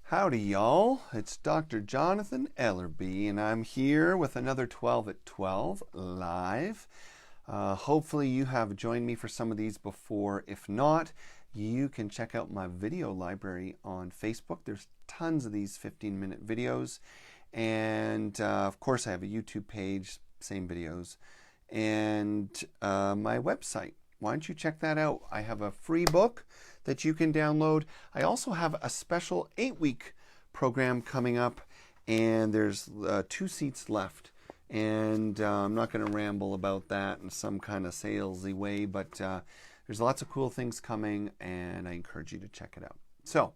Howdy, y'all. It's Dr. Jonathan Ellerby, and I'm here with another 12 at 12 live. Hopefully you have joined me for some of these before. If not, you can check out my video library on Facebook. There's tons of these 15-minute videos. And of course, I have a YouTube page, same videos, and my website. Why don't you check that out? I have a free book that you can download. I also have a special 8-week program coming up, and there's 2 seats left. And I'm not going to ramble about that in some kind of salesy way, but there's lots of cool things coming, and I encourage you to check it out. So,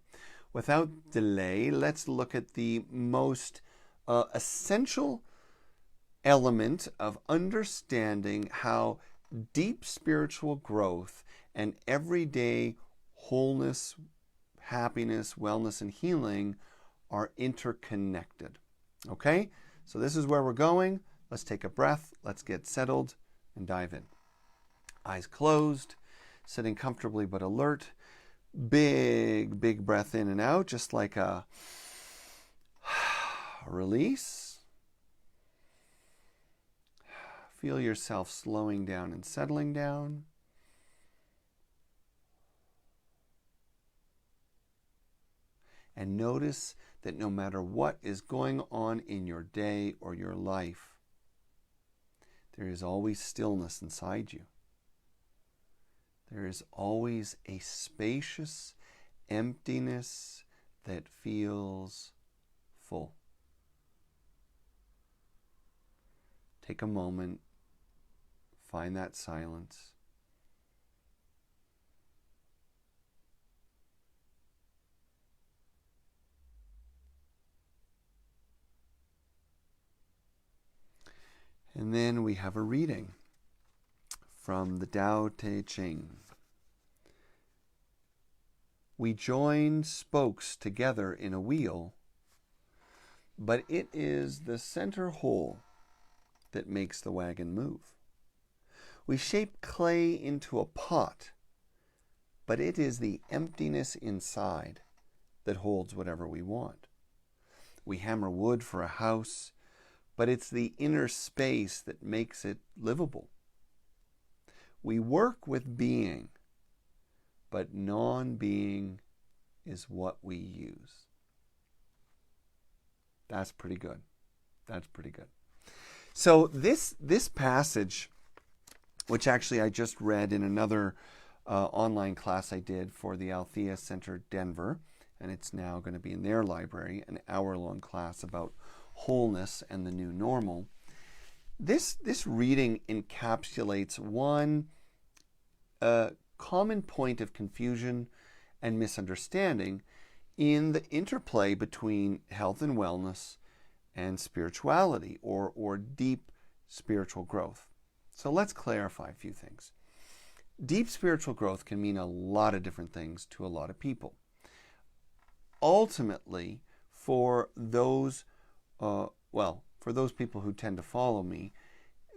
without delay, let's look at the most essential element of understanding how deep spiritual growth and everyday wholeness, happiness, wellness, and healing are interconnected. Okay? So this is where we're going. Let's take a breath. Let's get settled and dive in. Eyes closed, sitting comfortably but alert. Big, big breath in and out, just like a release. Feel yourself slowing down and settling down. And notice that no matter what is going on in your day or your life, there is always stillness inside you. There is always a spacious emptiness that feels full. Take a moment, find that silence. And then we have a reading from the Tao Te Ching. We join spokes together in a wheel, but it is the center hole that makes the wagon move. We shape clay into a pot, but it is the emptiness inside that holds whatever we want. We hammer wood for a house, but it's the inner space that makes it livable. We work with being, but non-being is what we use. That's pretty good. That's pretty good. So this passage, which actually I just read in another online class I did for the Althea Center Denver, and it's now going to be in their library, an hour-long class about wholeness and the new normal. This reading encapsulates one common point of confusion and misunderstanding in the interplay between health and wellness and spirituality or deep spiritual growth. So let's clarify a few things. Deep spiritual growth can mean a lot of different things to a lot of people. Ultimately, for those people who tend to follow me,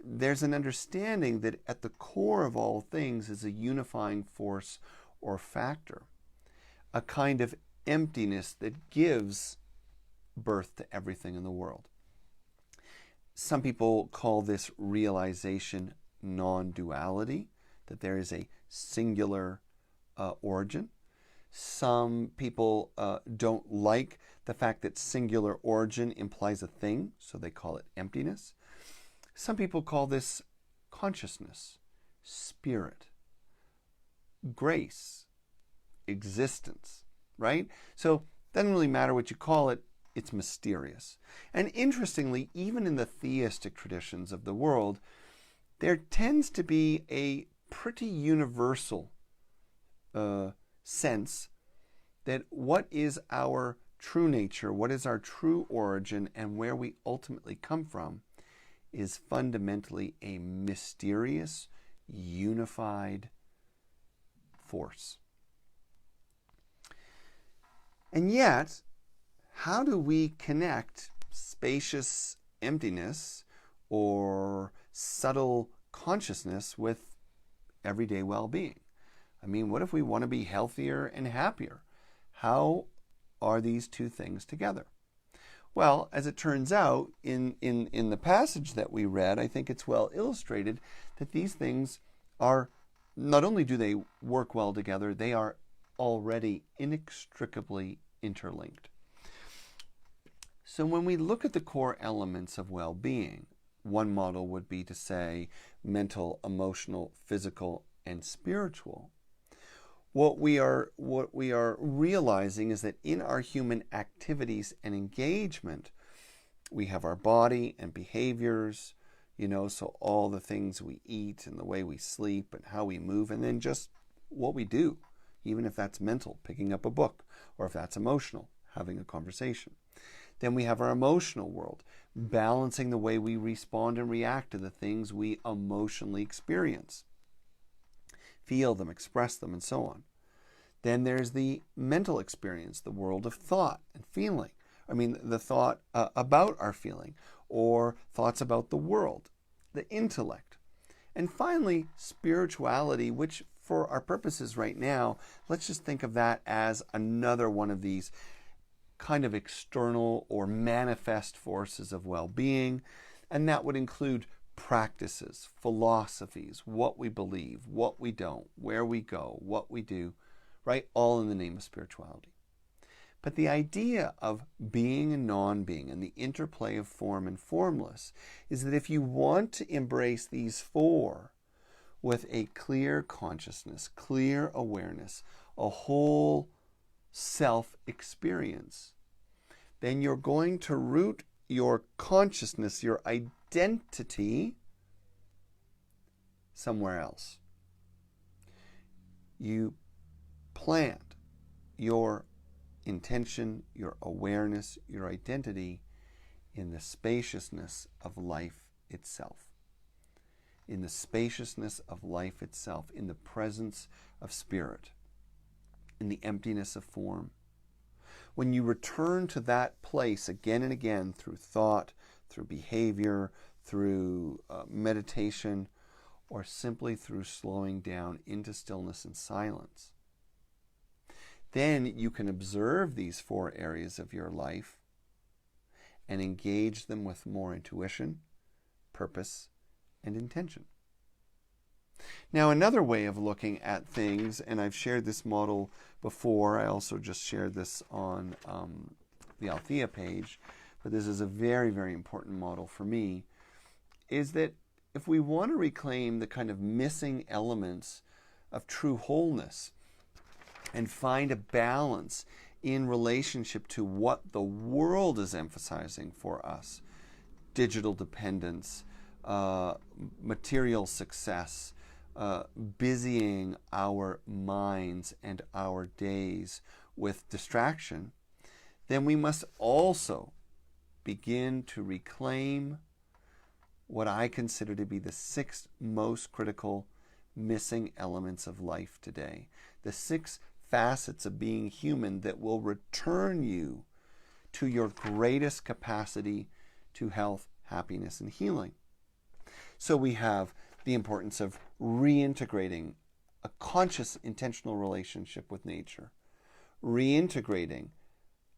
there's an understanding that at the core of all things is a unifying force or factor, a kind of emptiness that gives birth to everything in the world. Some people call this realization non-duality, that there is a singular origin. Some people don't like the fact that singular origin implies a thing, so they call it emptiness. Some people call this consciousness, spirit, grace, existence, right? So it doesn't really matter what you call it, it's mysterious. And interestingly, even in the theistic traditions of the world, there tends to be a pretty universal sense that what is our true nature, what is our true origin, and where we ultimately come from is fundamentally a mysterious, unified force. And yet, how do we connect spacious emptiness or subtle consciousness with everyday well-being? I mean, what if we want to be healthier and happier? How are these two things together? Well, as it turns out, in the passage that we read, I think it's well illustrated that these things are, not only do they work well together, they are already inextricably interlinked. So when we look at the core elements of well-being, one model would be to say mental, emotional, physical, and spiritual. What we are realizing is that in our human activities and engagement, we have our body and behaviors, so all the things we eat and the way we sleep and how we move, and then just what we do, even if that's mental, picking up a book, or if that's emotional, having a conversation. Then we have our emotional world, balancing the way we respond and react to the things we emotionally experience, feel them, express them, and so on. Then there's the mental experience, the world of thought and feeling. The thought about our feeling, or thoughts about the world, the intellect. And finally, spirituality, which for our purposes right now, let's just think of that as another one of these kind of external or manifest forces of well-being. And that would include practices, philosophies, what we believe, what we don't, where we go, what we do, right? All in the name of spirituality. But the idea of being and non-being and the interplay of form and formless is that if you want to embrace these four with a clear consciousness, clear awareness, a whole self-experience, then you're going to root your consciousness, your identity, somewhere else. You plant your intention, your awareness, your identity in the spaciousness of life itself. In the spaciousness of life itself, in the presence of spirit, in the emptiness of form. When you return to that place again and again through thought, through behavior, through meditation, or simply through slowing down into stillness and silence, then you can observe these four areas of your life and engage them with more intuition, purpose, and intention. Now, another way of looking at things, and I've shared this model before, I also just shared this on the Althea page, but this is a very, very important model for me, is that if we want to reclaim the kind of missing elements of true wholeness and find a balance in relationship to what the world is emphasizing for us, digital dependence, material success, busying our minds and our days with distraction, then we must also begin to reclaim what I consider to be the 6 most critical missing elements of life today. The 6 facets of being human that will return you to your greatest capacity to health, happiness, and healing. So we have the importance of reintegrating a conscious, intentional relationship with nature, reintegrating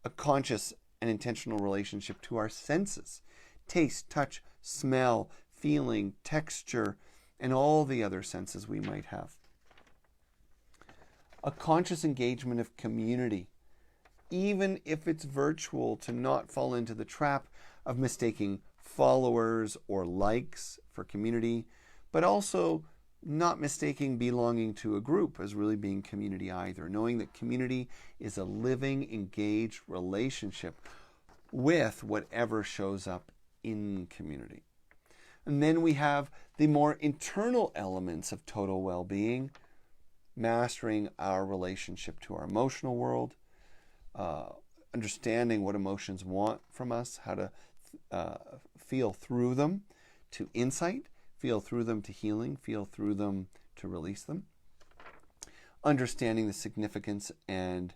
a conscious and intentional relationship to our senses, taste, touch, smell, feeling, texture, and all the other senses we might have. A conscious engagement of community, even if it's virtual, to not fall into the trap of mistaking followers or likes for community, but also not mistaking belonging to a group as really being community either, knowing that community is a living, engaged relationship with whatever shows up in community. And then we have the more internal elements of total well-being, mastering our relationship to our emotional world, understanding what emotions want from us, how to feel through them to insight, feel through them to healing, feel through them to release them, understanding the significance and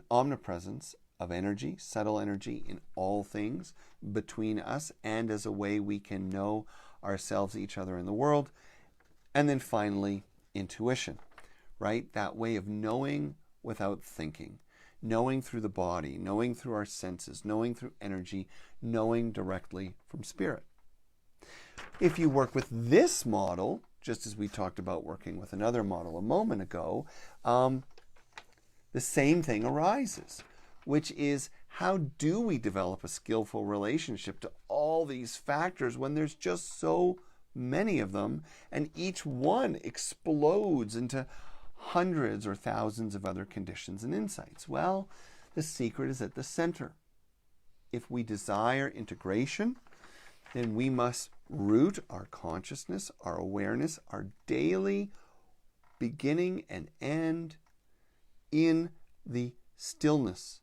omnipresence of energy, subtle energy in all things between us, and as a way we can know ourselves, each other, and the world. And then finally, intuition, right? That way of knowing without thinking, knowing through the body, knowing through our senses, knowing through energy, knowing directly from spirit. If you work with this model, just as we talked about working with another model a moment ago, the same thing arises, which is, how do we develop a skillful relationship to all these factors when there's just so many of them, and each one explodes into hundreds or thousands of other conditions and insights? Well, the secret is at the center. If we desire integration, then we must root our consciousness, our awareness, our daily beginning and end in the stillness,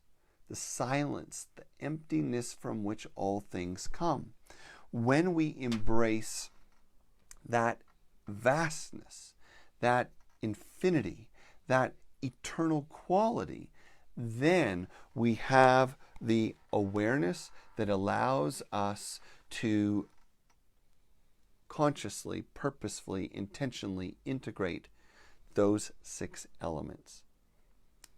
the silence, the emptiness from which all things come. When we embrace that vastness, that infinity, that eternal quality, then we have the awareness that allows us to consciously, purposefully, intentionally integrate those 6 elements.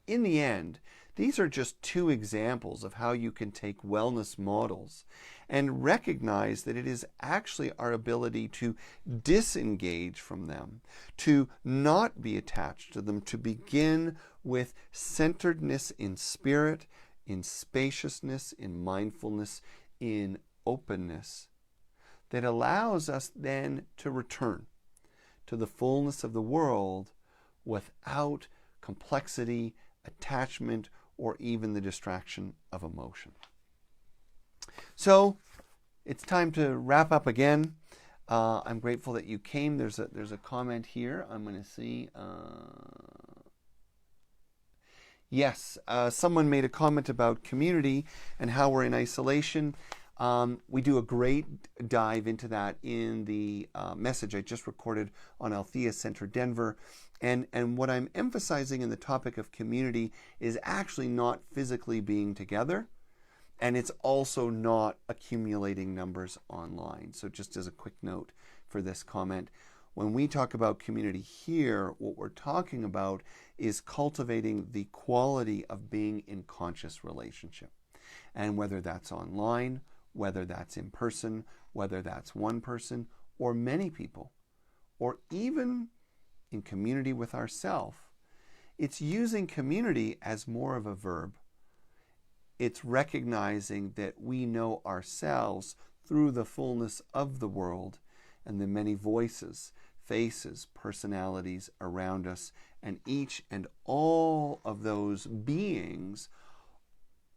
In the end, these are just 2 examples of how you can take wellness models and recognize that it is actually our ability to disengage from them, to not be attached to them, to begin with centeredness in spirit, in spaciousness, in mindfulness, in openness, that allows us then to return to the fullness of the world without complexity, attachment, or even the distraction of emotion. So it's time to wrap up again. I'm grateful that you came. There's a comment here. I'm going to see. Yes, someone made a comment about community and how we're in isolation. We do a great dive into that in the message I just recorded on Althea Center Denver. And what I'm emphasizing in the topic of community is actually not physically being together, and it's also not accumulating numbers online. So just as a quick note for this comment, when we talk about community here, what we're talking about is cultivating the quality of being in conscious relationship. And whether that's online, whether that's in person, whether that's one person or many people, or even in community with ourselves, it's using community as more of a verb. It's recognizing that we know ourselves through the fullness of the world and the many voices, faces, personalities around us, and each and all of those beings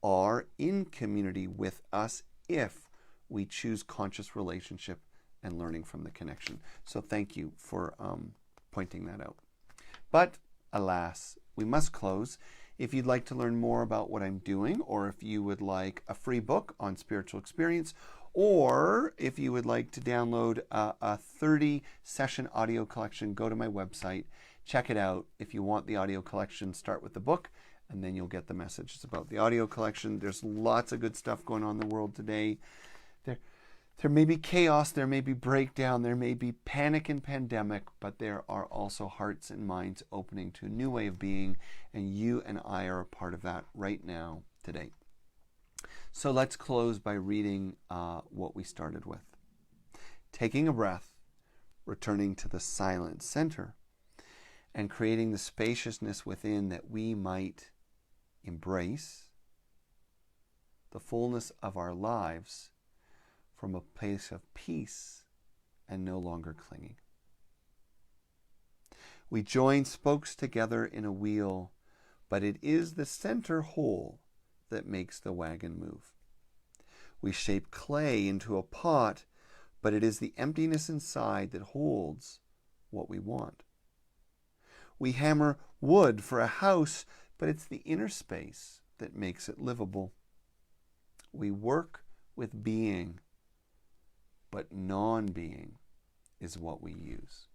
are in community with us if we choose conscious relationship and learning from the connection. So thank you for pointing that out. But alas, we must close. If you'd like to learn more about what I'm doing, or if you would like a free book on spiritual experience, or if you would like to download a 30-session audio collection, go to my website, check it out. If you want the audio collection, start with the book, and then you'll get the messages about the audio collection. There's lots of good stuff going on in the world today. There may be chaos, there may be breakdown, there may be panic and pandemic, but there are also hearts and minds opening to a new way of being, and you and I are a part of that right now, today. So let's close by reading what we started with. Taking a breath, returning to the silent center, and creating the spaciousness within that we might embrace the fullness of our lives from a place of peace and no longer clinging. We join spokes together in a wheel, but it is the center whole that makes the wagon move. We shape clay into a pot, but it is the emptiness inside that holds what we want. We hammer wood for a house, but it's the inner space that makes it livable. We work with being, but non-being is what we use.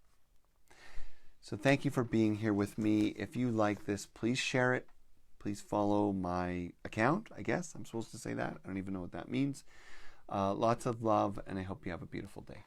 So thank you for being here with me. If you like this, please share it. Please follow my account, I guess. I'm supposed to say that. I don't even know what that means. Lots of love, and I hope you have a beautiful day.